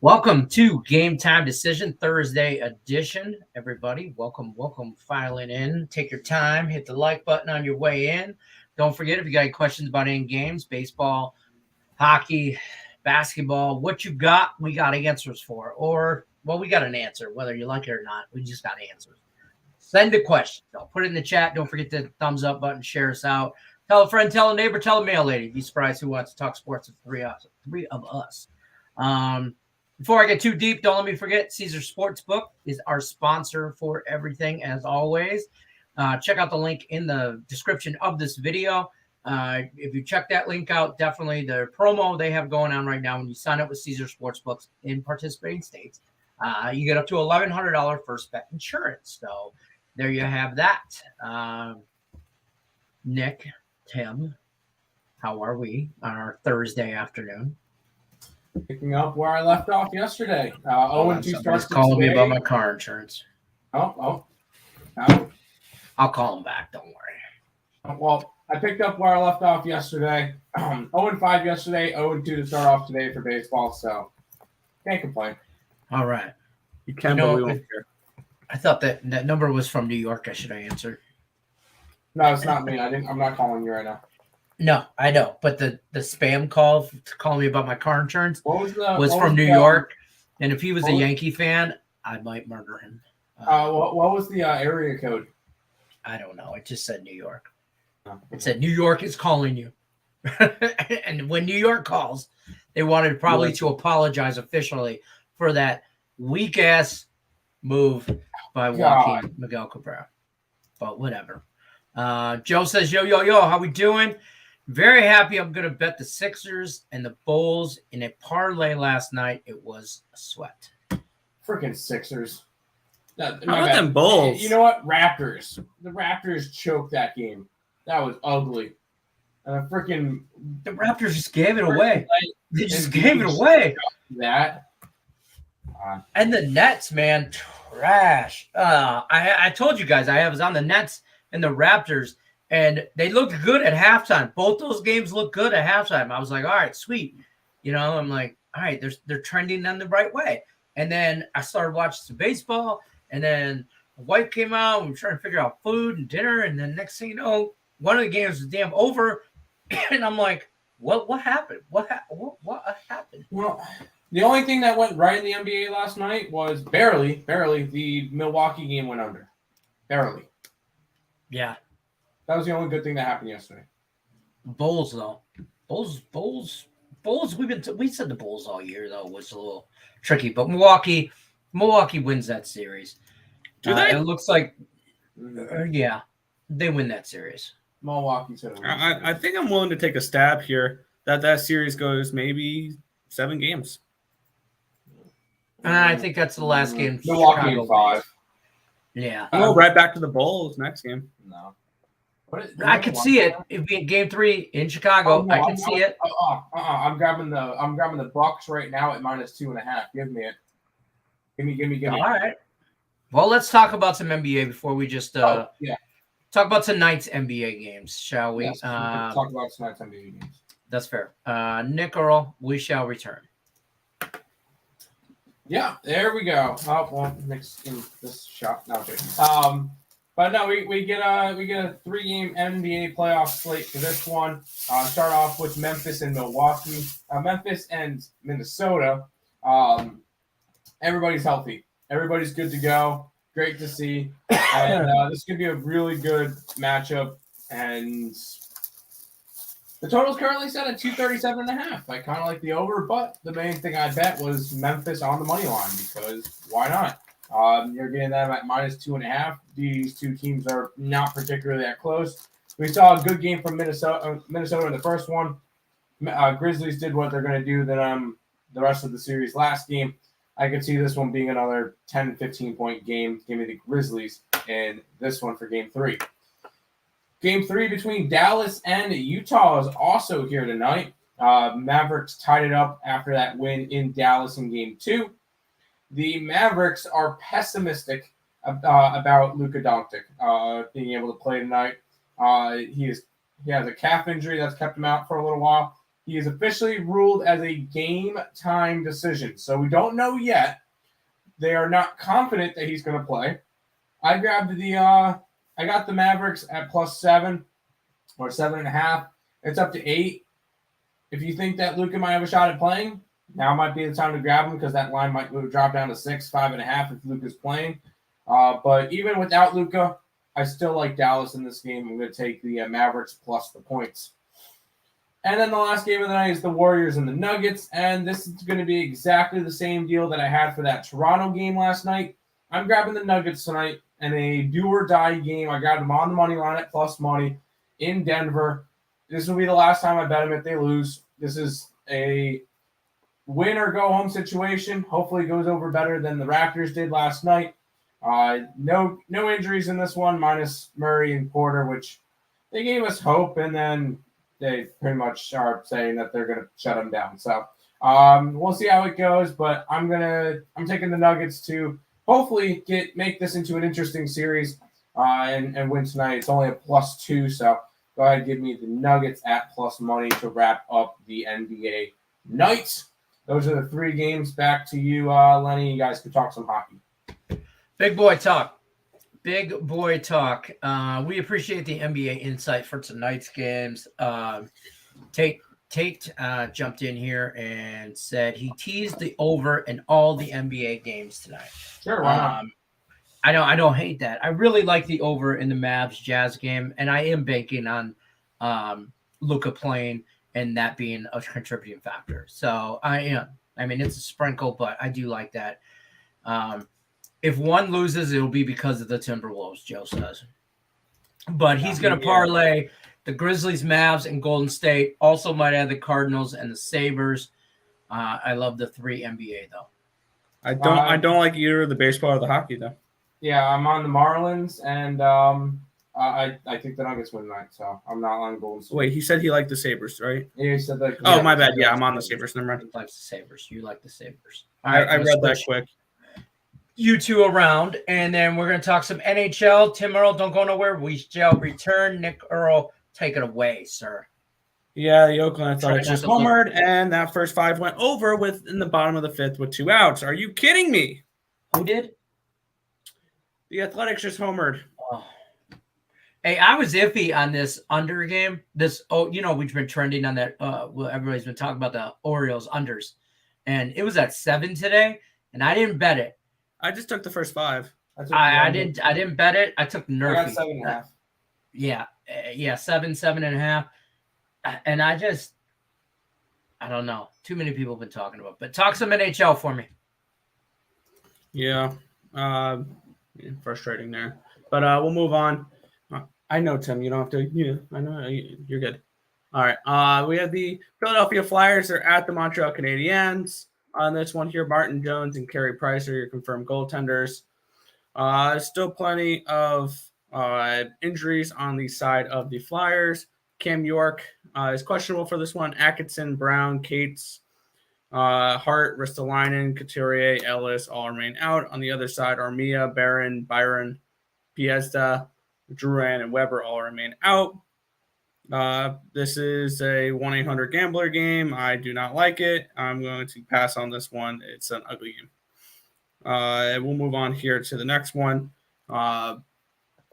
Welcome to Game Time Decision Thursday edition, everybody. Welcome, filing in. Take your time, hit the like button on your way in. Don't forget, if you got any questions about any games, baseball, hockey, basketball, what you got, we got answers for. Or, well, we got an answer, whether you like it or not. We just got answers. Send a question. I'll put it in the chat. Don't forget the thumbs up button. Share us out. Tell a friend, tell a neighbor, tell a mail lady. Be surprised who wants to talk sports with three of us. Before I get too deep, don't let me forget, Caesar Sportsbook is our sponsor for everything, as always. Check out the link in the description of this video. If you check that link out, definitely the promo they have going on right now when you sign up with Caesar Sportsbooks in participating states, you get up to $1,100 first bet insurance. So there you have that. Nick, Tim, how are we on our Thursday afternoon? Picking up where I left off yesterday. 0-2 starts calling me about my car insurance. Oh. I'll call him back. Don't worry. Well, I picked up where I left off yesterday. 0-5 yesterday. 0-2 to start off today for baseball. So can't complain. All right. You can, but we won't care. I thought that number was from New York. I should have answered. No, it's not me. I'm not calling you right now. No, I know, but the spam call to call me about my car insurance was from New the, York, and if he was a Yankee fan, I might murder him. What was the area code? I don't know. It just said New York. Oh. It said New York is calling you, and when New York calls, they wanted probably to apologize officially for that weak ass move by Joaquin Miguel Cabrera. But whatever. Joe says, yo, how we doing? Very happy. I'm going to bet the Sixers and the Bulls in a parlay last night. It was a sweat. Freaking Sixers. How about them Bulls? You know what? Raptors. The Raptors choked that game. That was ugly. The Raptors just gave it away. They just gave it away. That. And the Nets, man, trash. I told you guys I was on the Nets and the Raptors. And they looked good at halftime. Both those games looked good at halftime. I was like, all right, sweet. I'm like, all right, they're trending in the right way. And then I started watching some baseball. And then my wife came out. And we were trying to figure out food and dinner. And then next thing you know, one of the games was damn over. And I'm like, what happened? What happened? Well, the only thing that went right in the NBA last night was barely, the Milwaukee game went under. Barely. Yeah. That was the only good thing that happened yesterday. Bulls, though. Bulls. We said the Bulls all year, though, was a little tricky. But Milwaukee wins that series. Do they? It looks like, yeah, they win that series. Milwaukee said it. I think I'm willing to take a stab here that series goes maybe 7 games. I think that's the last game. Milwaukee in 5. Yeah. Go right back to the Bulls next game. No. I could see it. It'd be in Game 3 in Chicago. I can see it. I'm grabbing the Bucks right now at -2.5. Give me it. Give me. All right. Well, let's talk about some NBA before we just talk about tonight's NBA games, shall we? Yes, we can talk about tonight's NBA games. That's fair. Nick Earl, we shall return. Yeah, there we go. Oh, well, next in this shot. No, okay. But no, we get a 3-game NBA playoff slate for this one. Start off with Memphis and Milwaukee. Memphis and Minnesota. Everybody's healthy. Everybody's good to go. Great to see. And this could be a really good matchup. And the total's currently set at 237.5. I kind of like the over, but the main thing I bet was Memphis on the money line because why not? You're getting them at -2.5. These two teams are not particularly that close. We saw a good game from Minnesota in the first one. Grizzlies did what they're going to do the rest of the series last game. I could see this one being another 10, 15-point game. Give me the Grizzlies in this one for Game 3. Game 3 between Dallas and Utah is also here tonight. Mavericks tied it up after that win in Dallas in Game 2. The Mavericks are pessimistic about Luka Doncic being able to play tonight. He has a calf injury that's kept him out for a little while. He is officially ruled as a game time decision. So we don't know yet. They are not confident that he's going to play. I got the Mavericks at +7 or 7.5. It's up to 8. If you think that Luka might have a shot at playing, now might be the time to grab him because that line might drop down to 6, 5.5 if Luka's playing. But even without Luka, I still like Dallas in this game. I'm going to take the Mavericks plus the points. And then the last game of the night is the Warriors and the Nuggets. And this is going to be exactly the same deal that I had for that Toronto game last night. I'm grabbing the Nuggets tonight in a do-or-die game. I got them on the money line at plus money in Denver. This will be the last time I bet them if they lose. This is a win-or-go-home situation. Hopefully it goes over better than the Raptors did last night. No injuries in this one, minus Murray and Porter, which they gave us hope, and then they pretty much are saying that they're going to shut them down. So we'll see how it goes, but I'm taking the Nuggets to hopefully make this into an interesting series and win tonight. It's only a +2, so go ahead and give me the Nuggets at plus money to wrap up the NBA night. Those are the 3 games. Back to you, Lenny. You guys can talk some hockey. Big boy talk. Big boy talk. We appreciate the NBA insight for tonight's games. Tate jumped in here and said he teased the over in all the NBA games tonight. Sure, why not? I don't hate that. I really like the over in the Mavs Jazz game, and I am banking on Luka playing and that being a contributing factor. So I mean it's a sprinkle, but I do like that. If one loses, it'll be because of the Timberwolves, Joe says. But he's going to parlay the Grizzlies, Mavs, and Golden State. Also might add the Cardinals and the Sabres. I love the 3 NBA, though. I don't like either the baseball or the hockey, though. Yeah, I'm on the Marlins, and I think the Nuggets win tonight, so I'm not on Golden State. Wait, he said he liked the Sabres, right? Yeah, he said that. Oh, my bad. Yeah, I'm on the Sabres. Never mind. He likes the Sabres. You like the Sabres. I read that quick. You 2 around, and then we're going to talk some NHL. Tim Earl, don't go nowhere. We shall return. Nick Earl, take it away, sir. Yeah, the Oakland Athletics just homered, and that first 5 went over in the bottom of the 5th with 2 outs. Are you kidding me? Who did? The Athletics just homered. Oh. Hey, I was iffy on this under game. We've been trending on that. Everybody's been talking about the Orioles unders, and it was at 7 today, and I didn't bet it. I just took the first 5. I didn't bet it. I took Nerfy. I got 7.5. Yeah, 7.5. And I don't know. Too many people have been talking about it. But talk some NHL for me. Yeah. Frustrating there. But we'll move on. I know, Tim. You don't have to. Yeah, I know. You're good. All right. We have the Philadelphia Flyers. They're at the Montreal Canadiens. On this one here, Martin Jones and Carey Price are your confirmed goaltenders. Still plenty of injuries on the side of the Flyers. Cam York is questionable for this one. Atkinson, Brown, Cates, Hart, Ristolainen, Couturier, Ellis all remain out. On the other side, Armia, Barron, Byron, Piesta, Drouin, and Weber all remain out. This is a 1-800-GAMBLER game. I do not like it. I'm going to pass on this one. It's an ugly game. We'll move on here to the next one.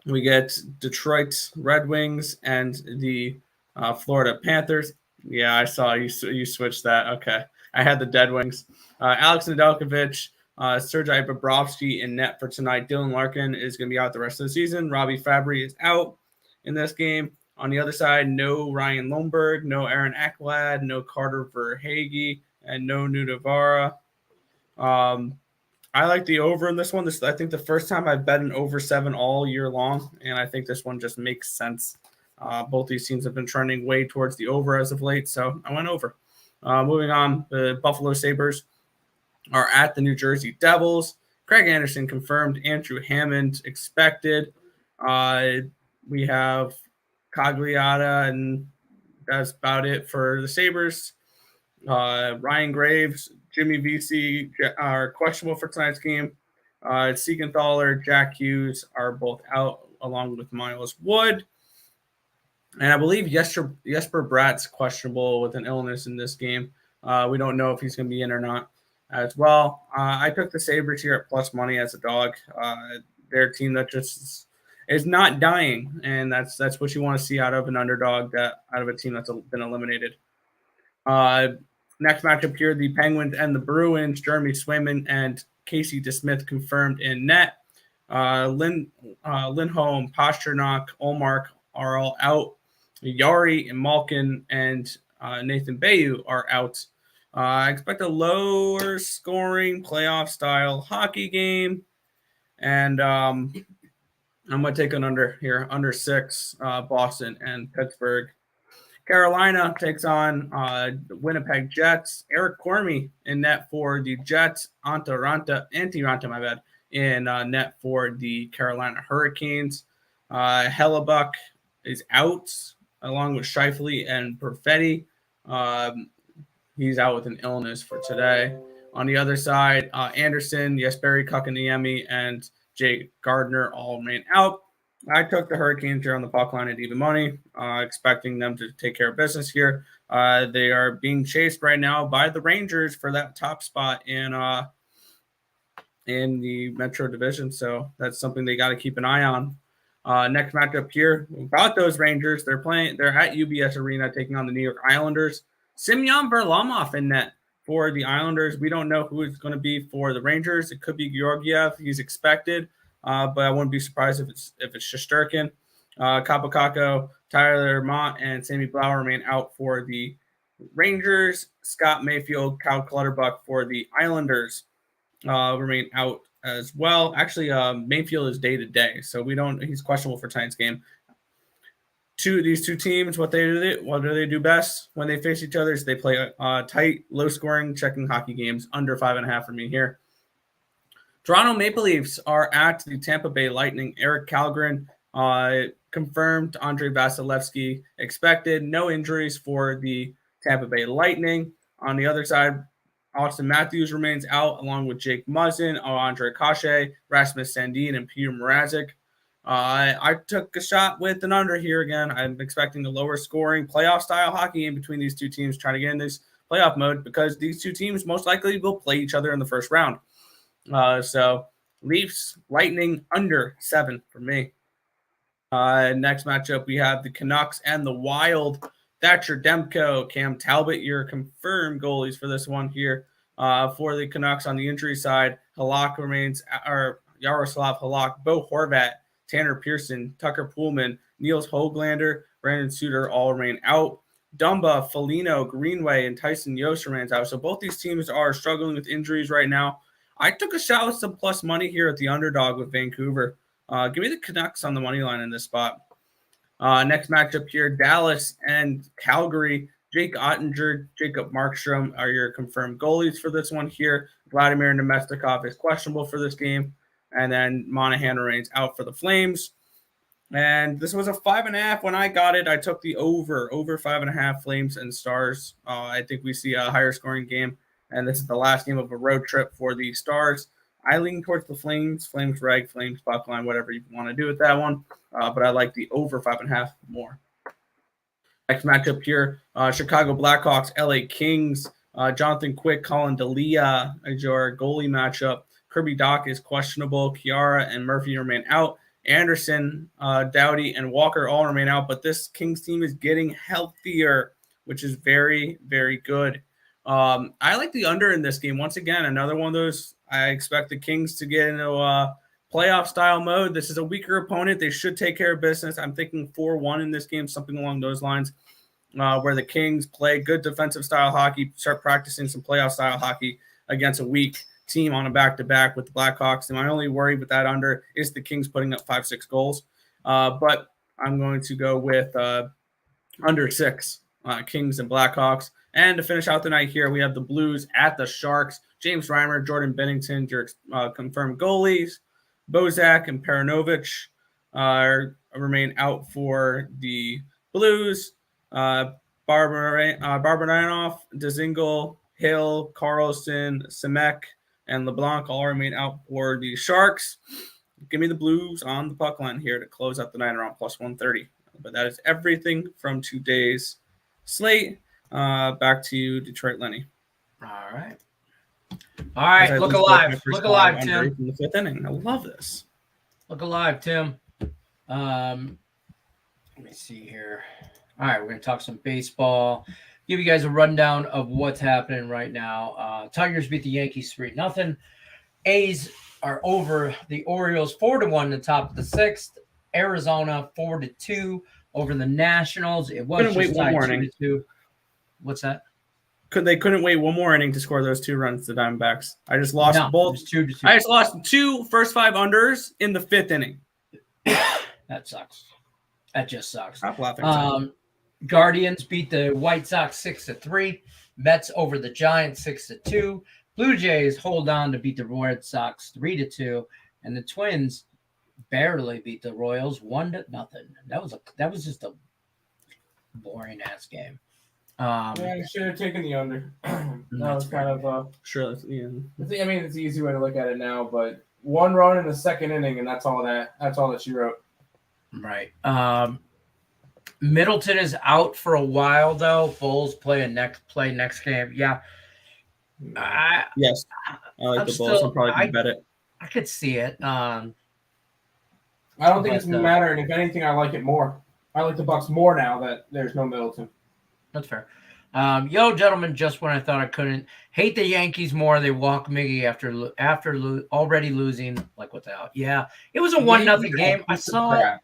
We get Detroit Red Wings and the Florida Panthers. Yeah, I saw you switched that. Okay. I had the Dead Wings. Alex Nedeljkovic, Sergei Bobrovsky in net for tonight. Dylan Larkin is going to be out the rest of the season. Robbie Fabry is out in this game. On the other side, no Ryan Lomberg, no Aaron Ekblad, no Carter Verhaeghe, and no Nudavara. I like the over in this one. I think the first time I've bet an over 7 all year long, and I think this one just makes sense. Both these teams have been trending way towards the over as of late, so I went over. Moving on, the Buffalo Sabres are at the New Jersey Devils. Craig Anderson confirmed. Andrew Hammond expected. We have Cagliata, and that's about it for the Sabres. Ryan Graves, Jimmy Vesey are questionable for tonight's game. Siegenthaler, Jack Hughes are both out, along with Miles Wood. And I believe Jesper Bratt's questionable with an illness in this game. We don't know if he's going to be in or not as well. I took the Sabres here at plus money as a dog. They're a team that just is not dying, and that's what you want to see out of an underdog, that out of a team that's been eliminated. Next matchup here, the Penguins and the Bruins. Jeremy Swayman and Casey DeSmith confirmed in net. Lindholm, Pasternak, Olmark are all out. Yari and Malkin and Nathan Bayou are out. I expect a lower scoring playoff style hockey game. And I'm going to take an under here, under 6, Boston and Pittsburgh. Carolina takes on Winnipeg Jets. Eric Cormy in net for the Jets. Antti Ranta, my bad, in net for the Carolina Hurricanes. Hellebuck is out, along with Scheifele and Perfetti. He's out with an illness for today. On the other side, Anderson, Jesperi Kotkaniemi, and Jake Gardner all remain out. I took the Hurricanes here on the puck line at even money, expecting them to take care of business here. They are being chased right now by the Rangers for that top spot in the Metro Division, so that's something they got to keep an eye on. Next matchup here, about those Rangers, they're at UBS Arena taking on the New York Islanders. Semyon Varlamov in net for the Islanders. We don't know who it's going to be for the Rangers. It could be Georgiev. He's expected. But I wouldn't be surprised if it's Shesterkin. Kapokako, Tyler Mott, and Sammy Blau remain out for the Rangers. Scott Mayfield, Cal Clutterbuck for the Islanders remain out as well. Actually, Mayfield is day-to-day, so he's questionable for tonight's game. These two teams, what do they do best when they face each other? Is they play tight, low-scoring, checking hockey games, under 5.5 for me here. Toronto Maple Leafs are at the Tampa Bay Lightning. Eric Kallgren confirmed. Andrei Vasilevsky expected. No injuries for the Tampa Bay Lightning. On the other side, Austin Matthews remains out, along with Jake Muzzin, Andre Kashe, Rasmus Sandin, and Peter Mrazek. I took a shot with an under here again. I'm expecting a lower scoring playoff-style hockey in between these two teams, trying to get in this playoff mode, because these two teams most likely will play each other in the first round. So Leafs, Lightning, under 7 for me. Next matchup, we have the Canucks and the Wild. Thatcher Demko, Cam Talbot, your confirmed goalies for this one here. For the Canucks on the injury side, Yaroslav Halak, Bo Horvat, Tanner Pearson, Tucker Poolman, Niels Höglander, Brandon Suter all remain out. Dumba, Foligno, Greenway, and Tyson Yost remains out. So both these teams are struggling with injuries right now. I took a shot with some plus money here at the underdog with Vancouver. Give me the Canucks on the money line in this spot. Next matchup here, Dallas and Calgary. Jake Ottinger, Jacob Markstrom are your confirmed goalies for this one here. Vladimir Nemestikov is questionable for this game. And then Monahan remains out for the Flames. And this was a 5.5 when I got it. I took the over 5.5 Flames and Stars. I think we see a higher scoring game. And this is the last game of a road trip for the Stars. I lean towards the Flames reg, Flames puck line, whatever you want to do with that one. But I like the over 5.5 more. Next matchup here, Chicago Blackhawks, LA Kings. Jonathan Quick, Colin D'Elia is your goalie matchup. Kirby Doc is questionable. Chiara and Murphy remain out. Anderson, Doughty, and Walker all remain out. But this Kings team is getting healthier, which is very, very good. I like the under in this game. Once again, another one of those. I expect the Kings to get into playoff style mode. This is a weaker opponent. They should take care of business. I'm thinking 4-1 in this game, something along those lines, where the Kings play good defensive style hockey, start practicing some playoff style hockey against a weak team on a back-to-back with the Blackhawks. And my only worry with that under is the Kings putting up 5-6 goals. But I'm going to go with under 6, Kings and Blackhawks. And to finish out the night here, we have the Blues at the Sharks. James Reimer, Jordan Bennington, your confirmed goalies. Bozak and Paranovich remain out for the Blues. Barbaranov, Dzingel, Hill, Carlson, Semek, and LeBlanc all remain out for the Sharks. Give me the Blues on the puck line here to close out the night around plus 130. But that is everything from today's slate. Back to you, Detroit Lenny. All right. All right. Look alive. Look alive, Tim. In the 5th inning. I love this. Look alive, Tim. Let me see here. All right. We're going to talk some baseball. Give you guys a rundown of what's happening right now. Tigers beat the Yankees 3-0. A's are over the Orioles 4-1 in the top of the 6th. Arizona 4-2 over the Nationals. It was just tied 2-2. What's that? They couldn't wait one more inning to score those 2 runs to the Diamondbacks. I just lost both. 2-2. I just lost 2 first 5 unders in the 5th inning. That sucks. That just sucks. Stop laughing. Guardians beat the White Sox 6-3. Mets over the Giants 6-2. Blue Jays hold on to beat the Red Sox 3-2, and the Twins barely beat the Royals 1-0. That was just a boring ass game. Yeah, I should have taken the under. That was kind of sure. Yeah. I mean, it's the easy way to look at it now, but 1 run in the 2nd inning, and that's all that she wrote. Right. Middleton is out for a while though. Bulls play next game. Yeah. Yes. I like the Bulls. I'm probably gonna bet it. I could see it. I don't think it's gonna matter, and if anything, I like it more. I like the Bucks more now that there's no Middleton. That's fair. Yo, gentlemen, just when I thought I couldn't hate the Yankees more, they walk Miggy after already losing. Like what the hell? Yeah, it was a 1-0 game. I saw it.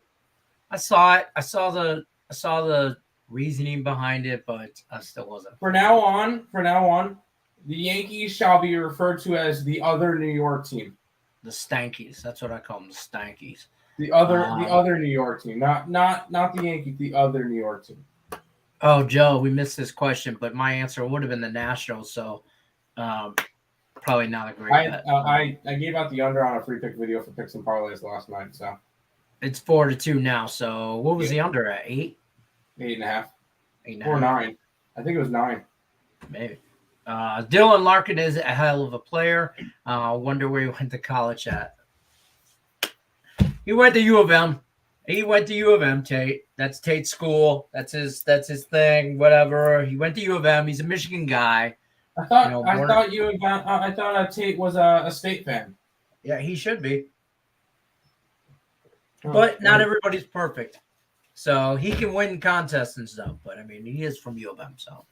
I saw the reasoning behind it, but I still wasn't. From now on, the Yankees shall be referred to as the other New York team. The Stankies. That's what I call them, the Stankies. The other New York team, not the Yankees, the other New York team. Oh, Joe, we missed this question, but my answer would have been the Nationals, so probably not a great bet. I gave out the under on a free pick video for picks and parlays last night, so it's 4-2 now. So what was the under at? 8? 8.5. 8.5. Or 9. I think it was 9. Maybe. Dylan Larkin is a hell of a player. Wonder where he went to college at. He went to U of M. He went to U of M, Tate. That's Tate's school. That's his thing. Whatever. He went to U of M. He's a Michigan guy. I thought Tate was a State fan. Yeah, he should be. But not everybody's perfect. So he can win contests and stuff. But I mean, he is from U of M, so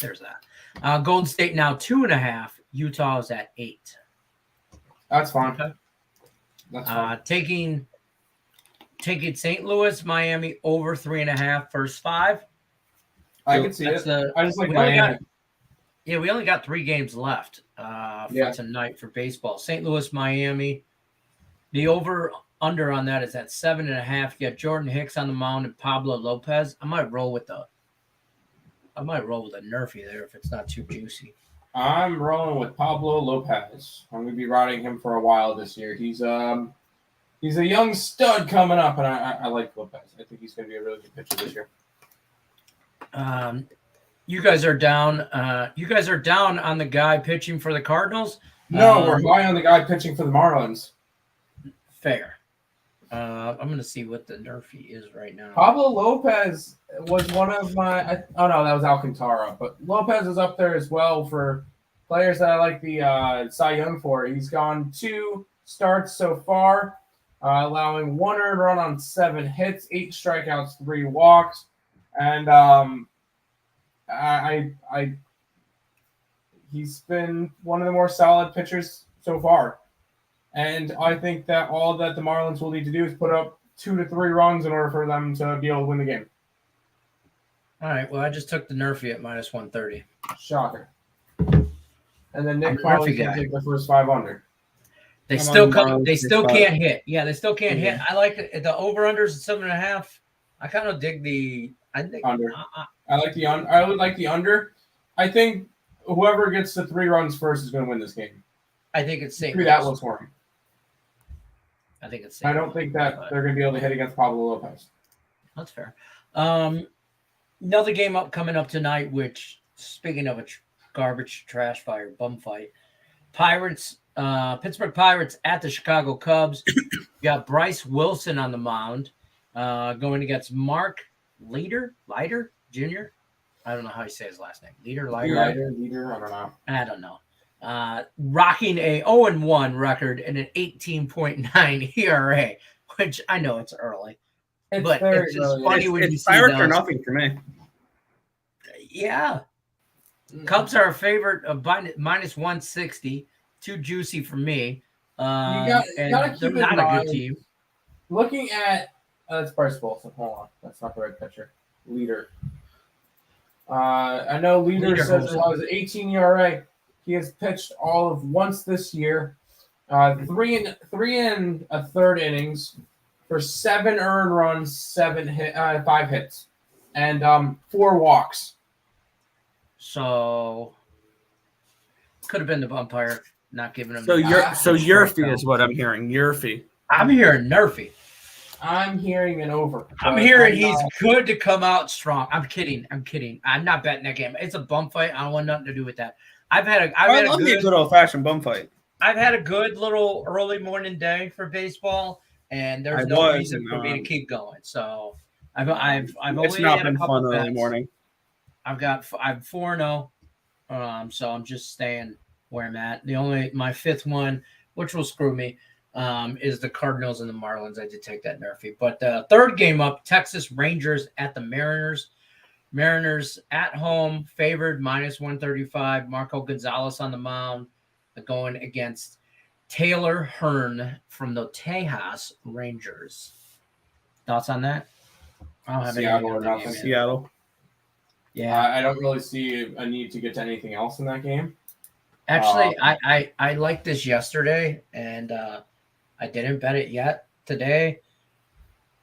there's that. Golden State now 2.5. Utah is at 8. That's fine. Okay. That's fine. Taking St. Louis, Miami over 3.5 first 5. I can see it. I just like Miami. We only got 3 games left for tonight for baseball. St. Louis, Miami. The over-under on that is at 7.5. You got Jordan Hicks on the mound and Pablo Lopez. I might roll with a Nerfy there if it's not too juicy. I'm rolling with Pablo Lopez. I'm going to be riding him for a while this year. He's a young stud coming up, and I like Lopez. I think he's going to be a really good pitcher this year. You guys are down. You guys are down on the guy pitching for the Cardinals. No, we're high on the guy pitching for the Marlins. Fair. I'm going to see what the Nerfy is right now. Pablo Lopez was one of my. Oh no, that was Alcantara. But Lopez is up there as well for players that I like the Cy Young for. He's gone 2 starts so far, allowing 1 earned run on 7 hits, 8 strikeouts, 3 walks, and he's been one of the more solid pitchers so far. And I think that all that the Marlins will need to do is put up 2 to 3 runs in order for them to be able to win the game. All right. Well, I just took the Nerfy at -130. Shocker. And then Nick probably can take the first 5 under. They still can't hit. Yeah, they still can't hit. I like the over-unders at 7.5. I kind of dig the under. I like the under. I would like the under. I think whoever gets the 3 runs first is going to win this game. I think it's St. Louis. That was for him. I think it's. I don't think that they're going to be able to hit against Pablo Lopez. That's fair. Another game coming up tonight, which, speaking of a garbage, trash fire, bum fight, Pittsburgh Pirates at the Chicago Cubs. You got Bryce Wilson on the mound. going against Mark Leader Jr. I don't know how you say his last name. Leader. Leader, I don't know. I don't know. Rocking a 0-1 record and an 18.9 ERA, which I know it's early. But it's just funny when you see Pirates those. or nothing for me. Yeah. Cubs are a favorite of minus 160. Too juicy for me. You gotta keep in not mind, a good team. Looking at that's Bryce Wilson. Hold on, that's not the right pitcher. Leader. I know Leader says it was an 18 ERA. He has pitched all of once this year. 3 and a third innings for 7 earned runs, 5 hits, and 4 walks. So could have been the umpire not giving him. So Yurfie is what I'm hearing. Yurfie. I'm hearing Nerfy. I'm hearing an over. I'm hearing he's good to come out strong. I'm kidding. I'm not betting that game. It's a bum fight. I don't want nothing to do with that. I love a good old-fashioned bum fight. I've had a good little early morning day for baseball, and there's no reason for me to keep going. So I've only it's not had a been couple fun bets. early morning. I'm 4-0. So I'm just staying where I'm at. My fifth one, which will screw me, is the Cardinals and the Marlins. I did take that Nerfy. But the third game up, Texas Rangers at the Mariners. Mariners at home, favored minus 135. Marco Gonzalez on the mound, going against Taylor Hearn from the Tejas Rangers. Thoughts on that? I don't have Seattle or nothing. Seattle. Yeah, I don't really see a need to get to anything else in that game. Actually, I liked this yesterday, and I didn't bet it yet today.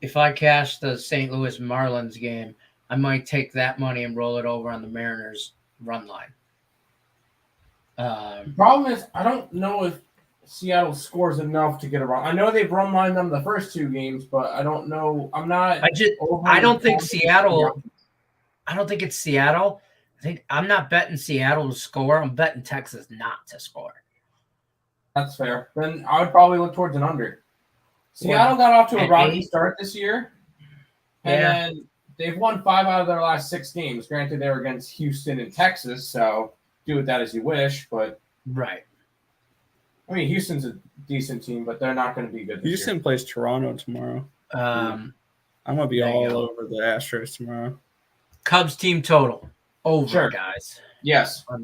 If I cash the St. Louis Marlins game, I might take that money and roll it over on the Mariners run line. Problem is, I don't know if Seattle scores enough to get a run. I know they've run lined them the first 2 games, but I don't know. I don't think Seattle. I don't think it's Seattle. I'm not betting Seattle to score. I'm betting Texas not to score. That's fair. Then I would probably look towards an under. Seattle got off to a rocky start this year, and then they've won 5 out of their last 6 games. Granted, they were against Houston and Texas, so do with that as you wish. But right. I mean, Houston's a decent team, but they're not going to be good this Houston year. plays Toronto tomorrow. I'm going to be all over the Astros tomorrow. Cubs team total. Over, sure. Guys. Yes. I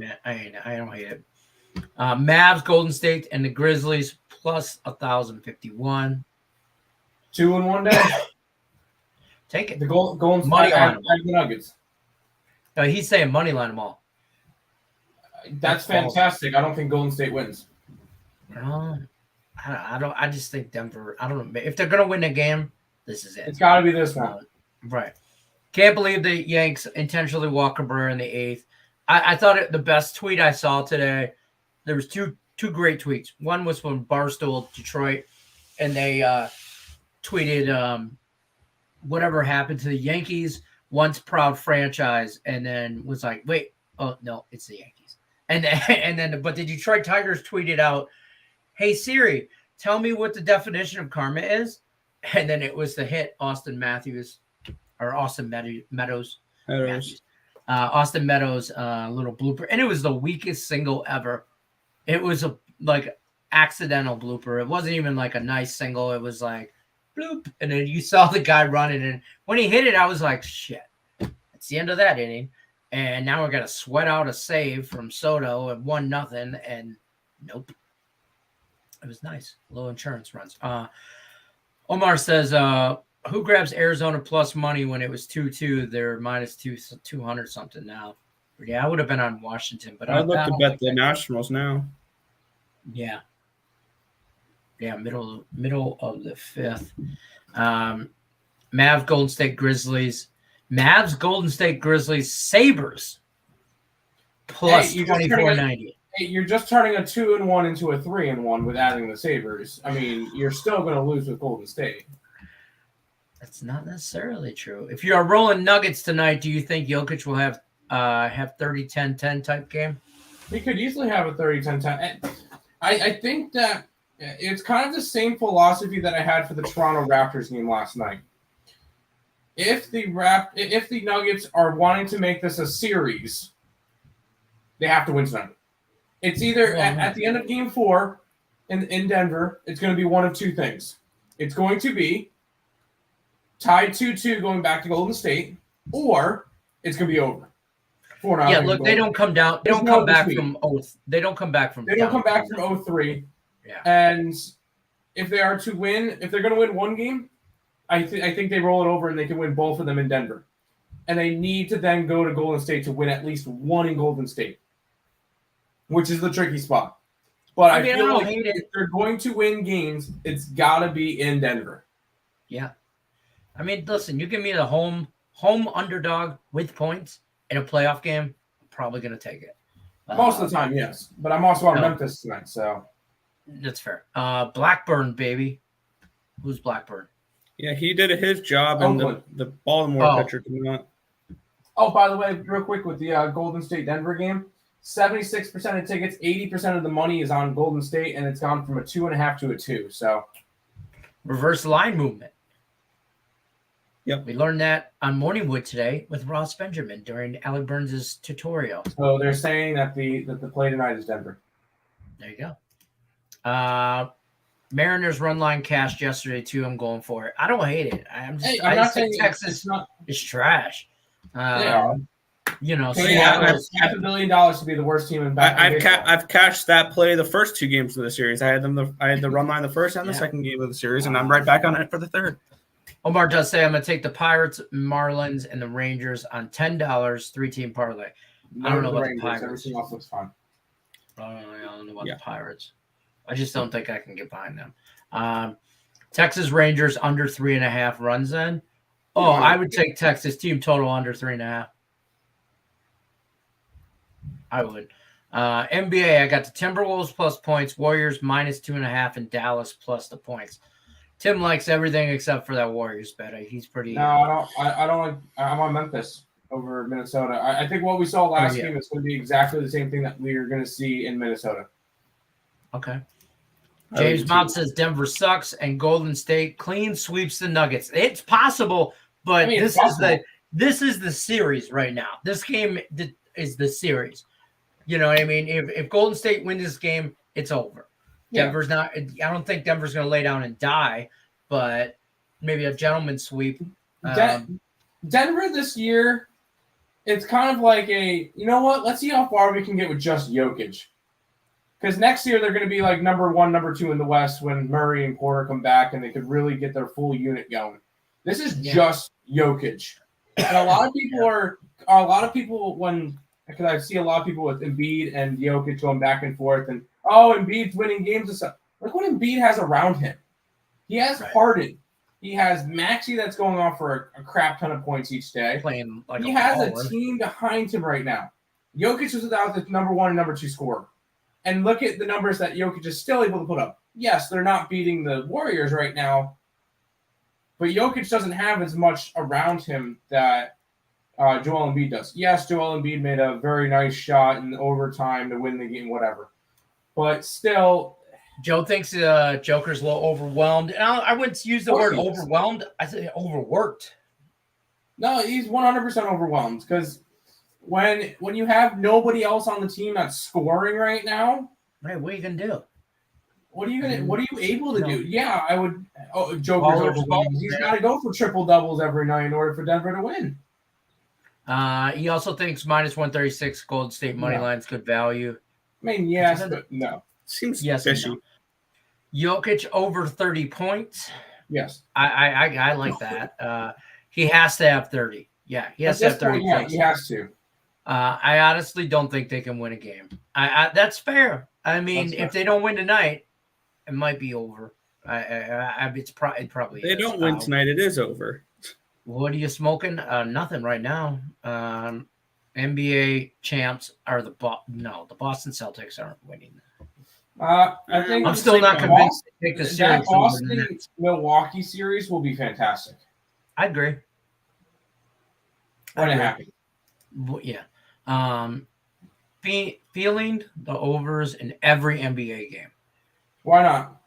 don't hate it. Mavs, Golden State, and the Grizzlies plus 1,051. 2 in one day. Take it. The Golden money line the Nuggets. No, he's saying money line them all. That's fantastic. I don't think Golden State wins. I don't. I just think Denver. I don't know if they're gonna win the game. This is it. It's got to be this one. Right. Can't believe the Yanks intentionally walk Cabrera in the 8th. I thought the best tweet I saw today. There was two great tweets. One was from Barstool Detroit, and they tweeted whatever happened to the Yankees, once proud franchise, and then was like, wait, oh no, it's the Yankees. And then but the Detroit Tigers tweeted out, hey Siri, tell me what the definition of karma is. And then it was the hit Austin Meadows. Austin Meadows, little blooper, and it was the weakest single ever. It was a accidental blooper. It wasn't even like a nice single. It was like bloop, and then you saw the guy running, and when he hit it, I was like, shit, it's the end of that inning, and now we're gonna sweat out a save from Soto at 1-0, and nope, it was nice. Low insurance runs. Omar says, who grabs Arizona plus money when it was 2-2? They're minus 200 something now. Yeah, I would have been on Washington, but I'd look to bet the Nationals now. Yeah, middle of the 5th. Mavs, Golden State Grizzlies. Mavs, Golden State Grizzlies, Sabres plus 24.90. Hey, you're just turning a 2-1 into a 3-1 with adding the Sabres. I mean, you're still going to lose with Golden State. That's not necessarily true. If you are rolling Nuggets tonight, do you think Jokic will have 30-10-10 type game? He could easily have a 30-10-10. I think that it's kind of the same philosophy that I had for the Toronto Raptors game last night. if the Nuggets are wanting to make this a series, they have to win tonight. It's either at the end of Game 4 in Denver, it's going to be one of two things. It's going to be tied 2-2 going back to Golden State, or it's going to be over. Yeah, look, they don't come down. They don't come back from They don't come back from. They don't come back from 0-3. Yeah. And if they are to win, if they're going to win one game, I think they roll it over and they can win both of them in Denver. And they need to then go to Golden State to win at least one in Golden State, which is the tricky spot. But I feel like if they're going to win games, it's got to be in Denver. Yeah. I mean, listen, you give me the home underdog with points in a playoff game, I'm probably going to take it. Most of the time, yes. But I'm also on Memphis tonight, so. That's fair. Blackburn, baby. Who's Blackburn? Yeah, he did his job, and the Baltimore pitcher did not. Oh, by the way, real quick with the Golden State-Denver game, 76% of tickets, 80% of the money is on Golden State, and it's gone from a 2.5 to a 2. So, reverse line movement. Yep. We learned that on Morningwood today with Ross Benjamin during Alec Burns' tutorial. So they're saying that the play tonight is Denver. There you go. Mariners run line cashed yesterday too. I'm going for it. I don't hate it. I just think Texas is trash. You know, $500 million to be the worst team in baseball. I've cashed that play the first two games of the series. I had the run line the first and the second game of the series, and I'm right back on it for the third. Omar does say I'm going to take the Pirates, Marlins, and the Rangers on $10 3-team parlay. I don't know about the Pirates. Everything else looks fine. I don't know about the Pirates. I just don't think I can get behind them. Texas Rangers under 3.5 runs in. Oh, I would take Texas team total under 3.5. I would. NBA, I got the Timberwolves plus points, Warriors minus 2.5, and Dallas plus the points. Tim likes everything except for that Warriors bet. He's pretty. No, I don't like. I'm on Memphis over Minnesota. I think what we saw last game is going to be exactly the same thing that we are going to see in Minnesota. Okay. James Mount says Denver sucks and Golden State clean sweeps the Nuggets. It's possible, but this is the series right now. This game is the series. You know what I mean? If Golden State wins this game, it's over. Denver's not. I don't think Denver's going to lay down and die, but maybe a gentleman's sweep. Denver this year, it's kind of like you know what? Let's see how far we can get with just Jokic. Because next year they're going to be like number 1, number 2 in the West when Murray and Porter come back and they could really get their full unit going. This is just Jokic, and a lot of people because I see a lot of people with Embiid and Jokic going back and forth, and Embiid's winning games and stuff. Look what Embiid has around him. He has Harden. He has Maxey that's going off for a crap ton of points each day. He has a team behind him right now. Jokic was without the number 1 and number 2 scorer. And look at the numbers that Jokic is still able to put up. Yes, they're not beating the Warriors right now, but Jokic doesn't have as much around him that Joel Embiid does. Yes, Joel Embiid made a very nice shot in overtime to win the game, whatever. But still, Joe thinks Joker's a little overwhelmed. And I wouldn't use the word overwhelmed. I say overworked. No, he's 100% overwhelmed because when you have nobody else on the team that's scoring right now, right? What are you gonna do? What are you able to do? Yeah, I would. Joker's overwhelmed. He's got to go for triple doubles every night in order for Denver to win. He also thinks minus 136 Golden State money line's good value. I mean, yes, but no. Seems fishy. No. Jokic over 30 points. Yes. I like that. He has to have 30. Yeah, he has to have 30 points. He has to. I honestly don't think they can win a game. That's fair. I mean, if they don't win tonight, it might be over. It probably they don't win tonight. It is over. What are you smoking? Nothing right now. NBA champs are the Boston Celtics aren't winning. I think I'm still not convinced to take the series. That Boston-Milwaukee series will be fantastic. I agree. When it happens. Yeah. Feeling the overs in every NBA game. Why not?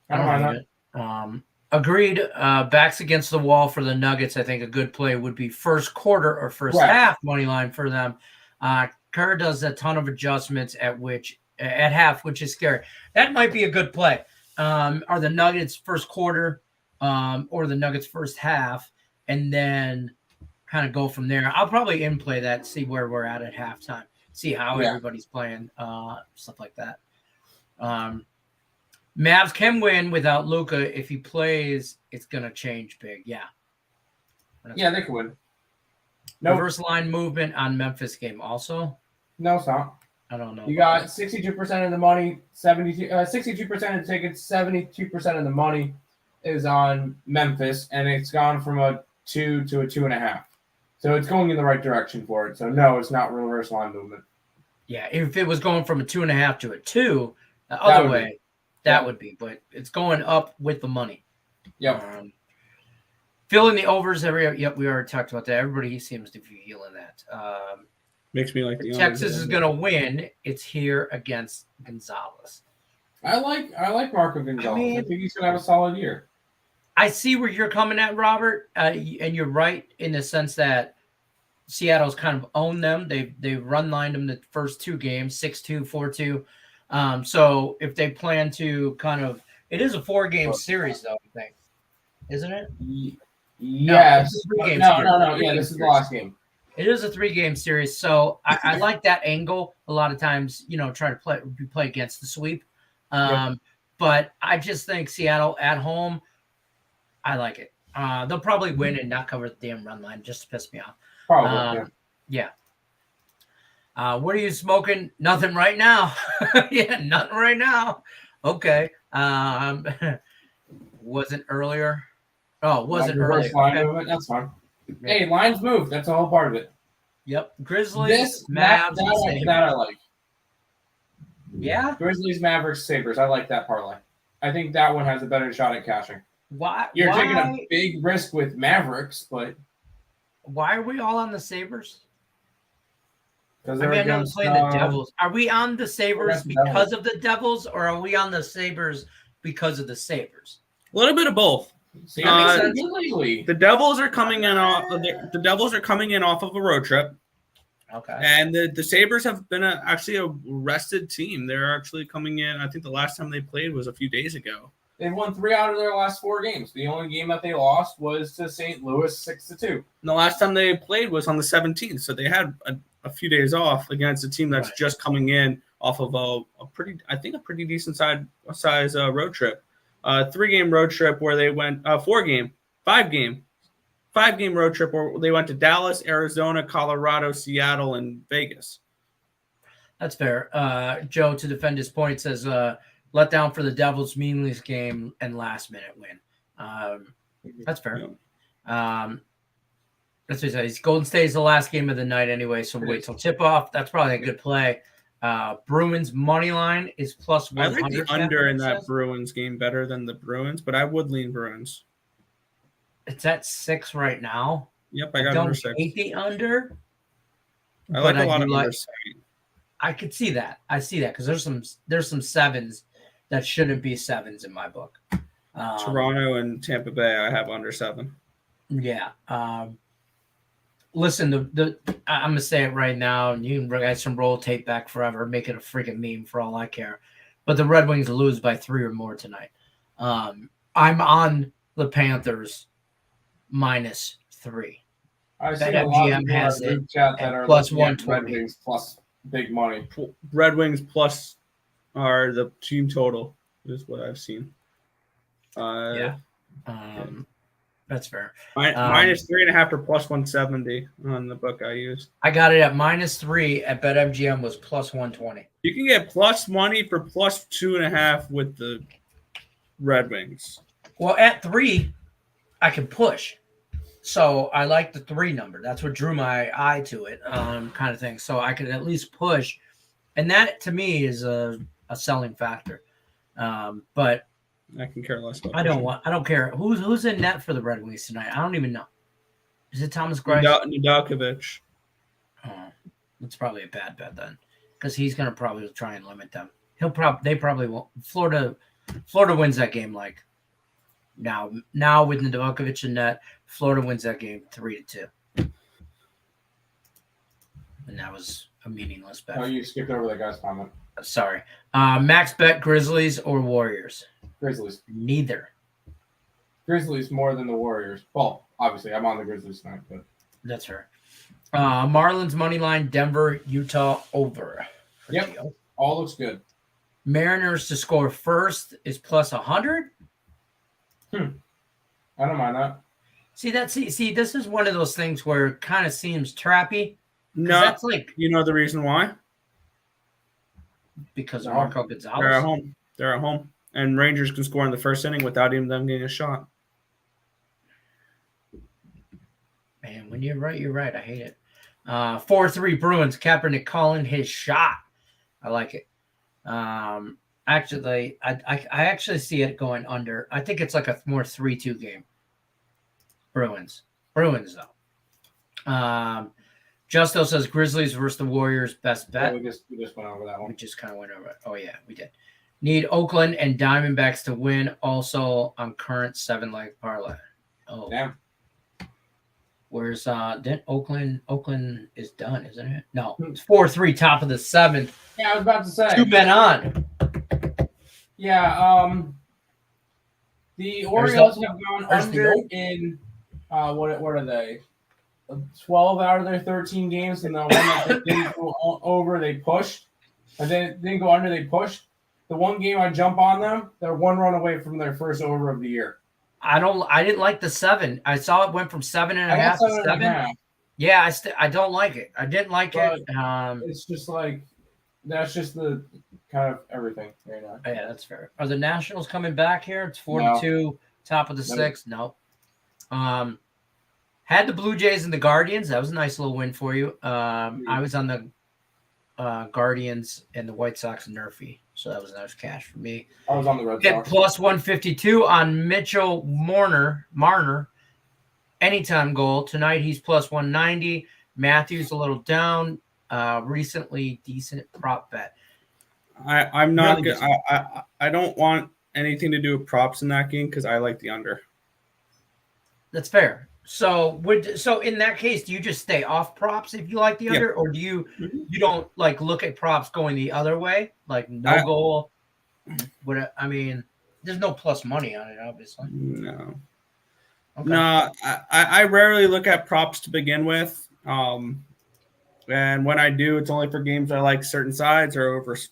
I don't mind it. Agreed. Backs against the wall for the Nuggets. I think a good play would be first quarter or first Right. half money line for them. Kerr does a ton of adjustments at half, which is scary. That might be a good play. Are the Nuggets first quarter or the Nuggets first half, and then kind of go from there. I'll probably in play that, see where we're at halftime, see how everybody's playing, stuff like that. Mavs can win without Luka. If he plays, it's going to change big. Yeah. Yeah, they could win. Reverse line movement on Memphis game also. No, it's not. I don't know. You got 62% of the money, 62% of the tickets, 72% of the money is on Memphis, and it's gone from a 2 to a 2.5. So it's going in the right direction for it. So no, it's not reverse line movement. Yeah, if it was going from a 2.5 to a 2, the other way, that would be. But it's going up with the money. Yep. Filling the overs Yep, we already talked about that. Everybody seems to be feeling that. Makes me like the Texas is going to win. It's here against Gonzalez. I like Marco Gonzalez. I think he's going to have a solid year. I see where you're coming at, Robert, and you're right in the sense that Seattle's kind of owned them. They've run-lined them the first 2 games, 6-2, 4-2. So if they plan to kind of – it is a 4-game series, though, I think. Isn't it? Yes. No, Yeah, this is the last game. It is a 3-game series, so I like that angle. A lot of times, try to play against the sweep. But I just think Seattle at home, I like it. They'll probably win and not cover the damn run line just to piss me off. Probably, yeah. What are you smoking? Nothing right now. Yeah, nothing right now. Okay. Wasn't earlier. Oh, wasn't earlier. Line movement, that's fine. Yeah. Hey, lines move. That's all part of it. Yep. Grizzlies, Mavs, that I like. Yeah. Grizzlies, Mavericks, Sabres. I like that parlay. I think that one has a better shot at cashing. Why? You're taking a big risk with Mavericks, but why are we all on the Sabres? Because I know playing the Devils. Are we on the Sabres because of the Devils, or are we on the Sabres because of the Sabres? A little bit of both. See, the Devils are coming in off. The Devils are coming in off of a road trip. Okay. And the Sabres have been actually a rested team. They're actually coming in. I think the last time they played was a few days ago. They've won 3 out of their last 4 games. The only game that they lost was to St. Louis 6-2. And the last time they played was on the 17th. So they had a few days off against a team that's just coming in off of a pretty decent size road trip. 3-game road trip where they went 5-game road trip where they went to Dallas, Arizona, Colorado, Seattle, and Vegas. That's fair. Joe, to defend his point, says let down for the Devils meaningless game and last minute win. That's fair. That's what he says. Golden State is the last game of the night anyway, so wait till tip off. That's probably a good play. Bruins money line is plus 100. I like the under in that Bruins game better than the Bruins, but I would lean Bruins. It's at 6 right now. Yep, I got under 6. I hate the under. I like a lot of under 7. I could see that. I see that because there's some 7s that shouldn't be 7s in my book. Toronto and Tampa Bay, I have under 7. Yeah. Listen, I'm gonna say it right now, and you can guys can roll tape back forever, make it a freaking meme for all I care. But the Red Wings lose by 3 or more tonight. I'm on the Panthers -3. I see a lot of people has in our it group chat that are plus looking at 120. Red Wings plus big money. Red Wings plus are the team total is what I've seen. That's fair. Minus 3.5 for plus 170 on the book I used. I got it at -3 at BetMGM was plus 120. You can get plus money for plus 2.5 with the Red Wings. Well, at 3, I can push. So I like the 3 number. That's what drew my eye to it, kind of thing. So I could at least push. And that, to me, is a selling factor. But I can care less about I don't care. Who's in net for the Red Wings tonight? I don't even know. Is it Thomas Greiss? Nedeljkovic. Oh, that's probably a bad bet then. Because he's gonna probably try and limit them. They probably won't. Florida wins that game Now with Nedeljkovic in net, Florida wins that game 3-2. And that was a meaningless bet. Oh, you skipped over that guy's comment. Sorry. Max bet Grizzlies or Warriors? Grizzlies. Neither. Grizzlies more than the Warriors. Well, obviously, I'm on the Grizzlies tonight, but That's her. Marlins money line, Denver, Utah over. Yep. Gio. All looks good. Mariners to score first is plus 100. I don't mind that. See, this is one of those things where it kind of seems trappy. No, That's like you know the reason why? because of No. Marco They're at Gonzalez. home. They're at home. And Rangers can score in the first inning without even them getting a shot. Man, when you're right, you're right. I hate it. 4-3 Bruins. Kaepernick calling his shot. I like it. Actually, I actually see it going under. I think it's like a more 3-2 game. Bruins though. Justo says Grizzlies versus the Warriors. Best bet. Yeah, we just went over that We one. just kind of went over it. Oh yeah, we did. Need Oakland and Diamondbacks to win. Also on current 7-leg parlay. Oh, Damn. where's then Oakland is done, isn't it? No, it's 4-3, top of the 7th. Yeah, I was about to say. 2 men on. Yeah, the Orioles have gone there's the under Oak. in what are they? 12 out of their 13 games, and the one that they didn't go over, they pushed. And then didn't go under, they pushed. The one game I jump on them, they're 1 run away from their first over of the year. I didn't like the 7. I saw it went from 7.5 to 7. Yeah, I don't like it. I didn't like it. It's just like that's just the kind of everything right now. Yeah, that's fair. Are the Nationals coming back here? It's 4-2, top of the 6th. Nope. Had the Blue Jays and the Guardians. That was a nice little win for you. I was on the Guardians and the White Sox and Nerfy, so that was nice cash for me. I was on the Red Get Sox. plus 152 on Mitchell Marner. Anytime goal. Tonight he's plus 190. Matthews a little down. Recently decent prop bet. I'm not Really good. I don't want anything to do with props in that game because I like the under. That's fair. So in that case, do you just stay off props if you like the under, or do you don't like look at props going the other way, like no goal? What I mean, there's no plus money on it, obviously. No. Okay. No, I rarely look at props to begin with. And when I do, it's only for games I like certain sides or overs.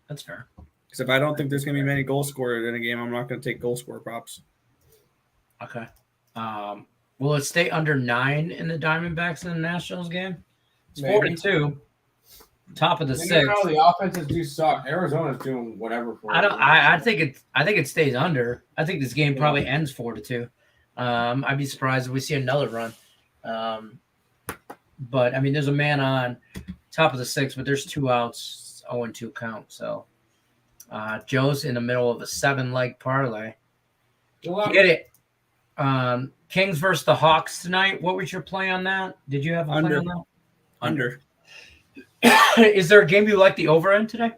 That's fair. Because if I don't think there's going to be many goal scorers in a game, I'm not going to take goal scorer props. Okay. Will it stay under 9 in the Diamondbacks in the Nationals game? It's Maybe. 4-2. Top of the No, 6th. the offenses do suck. Arizona's doing whatever for I think it stays under. I think this game probably ends 4-2. I'd be surprised if we see another run. But I mean, there's a man on top of the 6th, but there's 2 outs, 0-2 count. So Joe's in the middle of a 7-leg parlay. Get it. Kings versus the Hawks tonight. What was your play on that? Did you have a play on that? Under. Is there a game you like the over in today?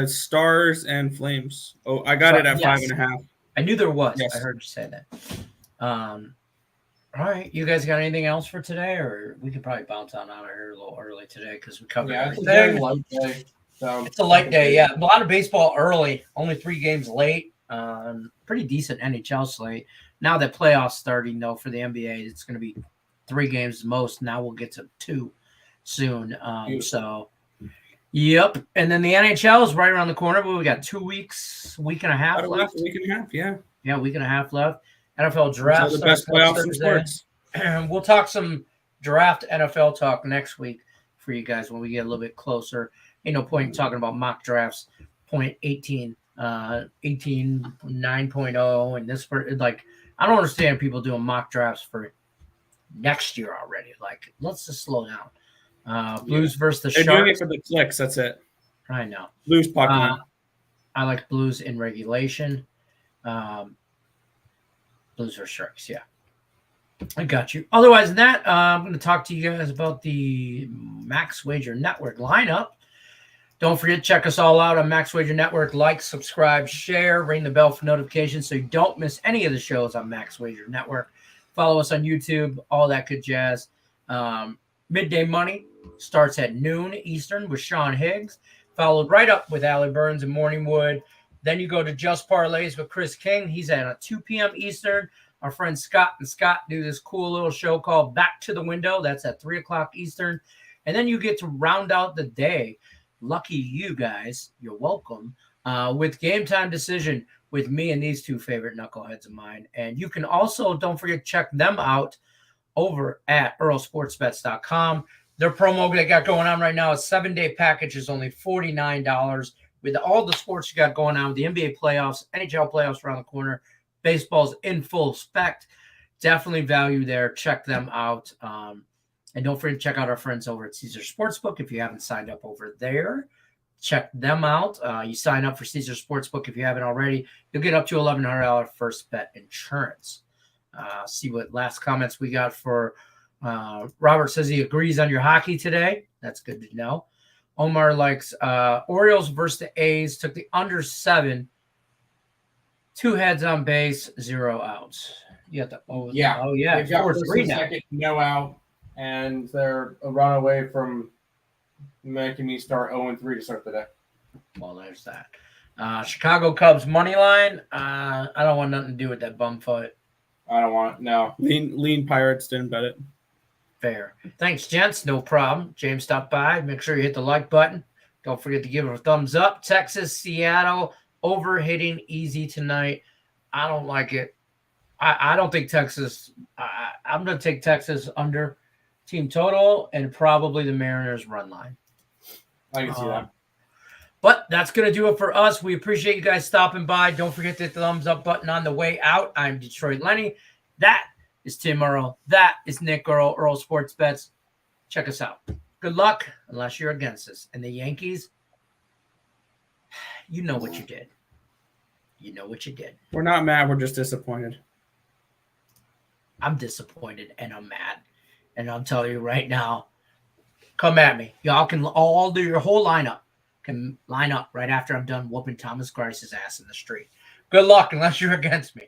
Stars and Flames. Oh, I got it at 5.5. I knew there was. Yes. I heard you say that. All right. You guys got anything else for today, or we could probably bounce on out of here a little early today because we covered Yeah, it's a everything. very light day. So It's a light day, yeah. A lot of baseball early, only 3 games late. Pretty decent NHL slate. Now that playoffs starting, though, for the NBA, it's going to be 3 games most. Now we'll get to 2 soon. So, yep. And then the NHL is right around the corner, but we got 2 weeks, week and a half left. Week and a half, yeah. Yeah, week and a half left. NFL draft. So the best playoffs in sports. We'll talk some draft NFL talk next week for you guys when we get a little bit closer. Ain't no point in talking about mock drafts. 18 9.0 and this like I don't understand people doing mock drafts for next year already. Like, let's just slow down. Blues versus the They're Sharks. doing it for the clicks. That's it. I know. Blues puck line. I like Blues in regulation. Blues versus Sharks. Yeah, I got you. Otherwise than that, I'm going to talk to you guys about the Max Wager Network lineup. Don't forget to check us all out on Max Wager Network. Like, subscribe, share, ring the bell for notifications so you don't miss any of the shows on Max Wager Network. Follow us on YouTube, all that good jazz. Midday Money starts at noon Eastern with Sean Higgs, followed right up with Allie Burns and Morningwood. Then you go to Just Parlays with Chris King. He's at 2 p.m. Eastern. Our friend Scott and Scott do this cool little show called Back to the Window. That's at 3 o'clock Eastern. And then you get to round out the day. Lucky you guys. You're welcome. With Game Time Decision with me and these two favorite knuckleheads of mine. And you can also, don't forget, check them out over at earlsportsbets.com. Their promo they got going on right now, a 7-day package is only $49 with all the sports you got going on with the NBA playoffs, NHL playoffs around the corner, baseball's in full spec. Definitely value there. Check them out. And don't forget to check out our friends over at Caesar Sportsbook. If you haven't signed up over there, check them out. You sign up for Caesar Sportsbook if you haven't already. You'll get up to $1,100 first bet insurance. See what last comments we got for Robert says he agrees on your hockey today. That's good to know. Omar likes Orioles versus the A's. Took the under 7. 2 heads on base, 0 outs. You got the yeah. They've got 4-3 now. Second, no out, and they're a run away from making me start 0-3 to start the day. Well, there's that. Chicago Cubs money line. I don't want nothing to do with that bum fight. I don't want it. No. Lean Pirates didn't bet it. Fair. Thanks, gents. No problem. James stopped by. Make sure you hit the like button. Don't forget to give it a thumbs up. Texas, Seattle, over hitting easy tonight. I don't like it. I don't think Texas I'm going to take Texas under team total and probably the Mariners run line. I can see that. But that's going to do it for us. We appreciate you guys stopping by. Don't forget the thumbs up button on the way out. I'm Detroit Lenny. That is Tim Earl. That is Nick Earl, Earl Sports Bets. Check us out. Good luck, unless you're against us. And the Yankees, you know what you did. You know what you did. We're not mad. We're just disappointed. I'm disappointed and I'm mad. And I'll tell you right now, come at me. Y'all can all do your whole lineup. Can line up right after I'm done whooping Thomas Grice's ass in the street. Good luck unless you're against me.